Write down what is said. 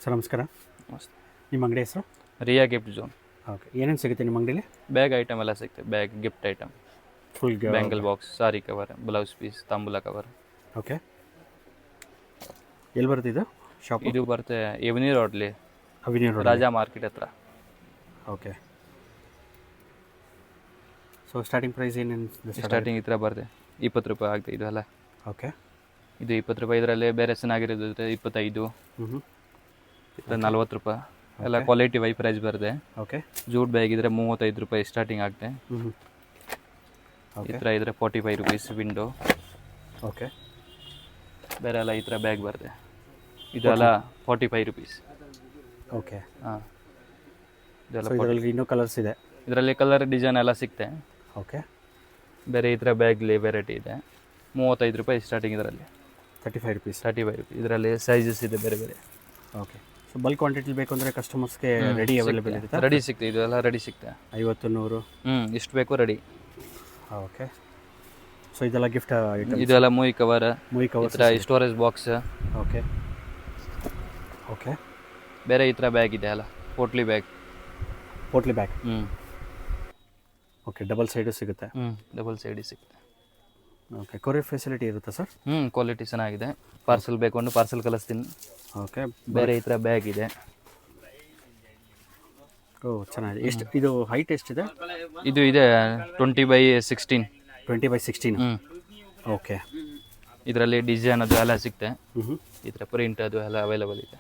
Sir ನಮಸ್ಕಾರ. ಮಸ್ತ್. ನಿಮ್ಮ ಅಂಗಡಿ ಹೆಸರು? ರಿಯಾ ಗಿಫ್ಟ್ ಝೋನ್. ಓಕೆ, ಏನೇನು ಸಿಗುತ್ತೆ ನಿಮ್ಮ ಅಂಗಡಿಲಿ? ಬ್ಯಾಗ್ ಐಟಮ್ ಎಲ್ಲ ಸಿಗ್ತದೆ. Bag, gift item, full bangle box, sari cover, blouse piece, ತಾಂಬೂಲ ಕವರ್. ಓಕೆ, ಎಲ್ಲಿ ಬರುತ್ತೆ ಇದು ಶಾಪ್? ಇದು ಬರುತ್ತೆ ಎವನಿ ರೋಡ್ಲಿ, ಅವಿನಿ ರೋಡ್, ರಾಜಾ ಮಾರ್ಕೆಟ್ ಹತ್ರ. ಓಕೆ. ಸೊ ಸ್ಟಾರ್ಟಿಂಗ್ ಪ್ರೈಸ್ ಏನೇನು? ಸ್ಟಾರ್ಟಿಂಗ್ ಈ ಥರ ಬರುತ್ತೆ 20 ರೂಪಾಯಿ ಆಗುತ್ತೆ ಇದು ಎಲ್ಲ. ಓಕೆ, ಇದು 20 ರೂಪಾಯಿ. ಇದರಲ್ಲಿ ಬೇರೆ ಚೆನ್ನಾಗಿರೋದು 25, ಹ್ಞೂ, ಇದು 40 ರೂಪಾಯಿ ಎಲ್ಲ ಕ್ವಾಲಿಟಿ ವೈ ಪ್ರೈಸ್ ಬರುತ್ತೆ. ಓಕೆ. ಜೂಟ್ ಬ್ಯಾಗ್ ಇದ್ರೆ 35 ರೂಪಾಯಿ ಸ್ಟಾರ್ಟಿಂಗ್ ಆಗುತ್ತೆ. ಹ್ಞೂ, ಈ ಥರ ಇದ್ರೆ 45 ರುಪೀಸ್ ವಿಂಡೋ. ಓಕೆ. ಬೇರೆ ಎಲ್ಲ ಈ ಥರ ಬ್ಯಾಗ್ ಬರುತ್ತೆ. ಇದೆಲ್ಲ 45 ರುಪೀಸ್. ಓಕೆ, ಹಾಂ, ಇದೆಲ್ಲ ಇದರಲ್ಲಿ ಇನ್ನೂ ಕಲರ್ಸ್ ಇದೆ. ಇದರಲ್ಲಿ ಕಲರ್ ಡಿಸೈನ್ ಎಲ್ಲ ಸಿಗುತ್ತೆ. ಓಕೆ, ಬೇರೆ ಈ ಥರ ಬ್ಯಾಗ್ಲಿ ವೆರೈಟಿ ಇದೆ. 35 ರೂಪಾಯಿ ಸ್ಟಾರ್ಟಿಂಗ್ ಇದರಲ್ಲಿ. 35 ರುಪೀಸ್. 35 ರೂಪೀಸ್. ಇದರಲ್ಲಿ ಸೈಜಸ್ ಇದೆ ಬೇರೆ ಬೇರೆ. ಓಕೆ. ಸೊ ಬಲ್ಕ್ ಕ್ವಾಂಟಿಟಿ ಬೇಕು ಅಂದರೆ ಕಸ್ಟಮರ್ಸ್ಗೆ ರೆಡಿ ಅವೈಲೇಬಲ್ ಇರುತ್ತೆ? ರೆಡಿ ಸಿಗ್ತದೆ, ಇದೆಲ್ಲ ರೆಡಿ ಸಿಗ್ತದೆ. 50, 100. ಎಷ್ಟು ಬೇಕು ರೆಡಿ. ಓಕೆ. ಸೊ ಇದೆಲ್ಲ ಗಿಫ್ಟ್ ಐಟಮ್? ಇದೆಲ್ಲ movie cover, movie cover, storage box. Okay, okay. ಬೇರೆ ಈ ಥರ ಬ್ಯಾಗ್ ಇದೆ ಅಲ್ಲ, potli bag. Potli bag. Okay, double side ಸಿಗುತ್ತೆ? ಡಬಲ್ ಸೈಡ್ ಸಿಗುತ್ತೆ. ಓಕೆ. ಕೊರಿಯರ್ ಫೆಸಿಲಿಟಿ ಇರುತ್ತಾ ಸರ್? ಕ್ವಾಲಿಟಿ ಚೆನ್ನಾಗಿದೆ. ಪಾರ್ಸಲ್ ಬೇಕು ಅಂದ್ರೆ ಪಾರ್ಸಲ್ ಕಳಿಸ್ತೀನಿ. ಓಕೆ. ಬೇರೆ ಈ ಥರ ಬ್ಯಾಗ್ ಇದೆ. ಓ, ಚೆನ್ನಾಗಿದೆ. ಎಷ್ಟು ಇದು ಹೈಟ್ ಎಷ್ಟಿದೆ? ಇದು ಇದೆ 20x16. 20x16. ಓಕೆ. ಇದರಲ್ಲಿ ಡಿಸೈನ್ ಅದು ಎಲ್ಲ ಸಿಗುತ್ತೆ. ಹ್ಞೂ, ಈ ಥರ ಪ್ರಿಂಟ್ ಅದು ಎಲ್ಲ ಅವೈಲೇಬಲ್ ಇದೆ.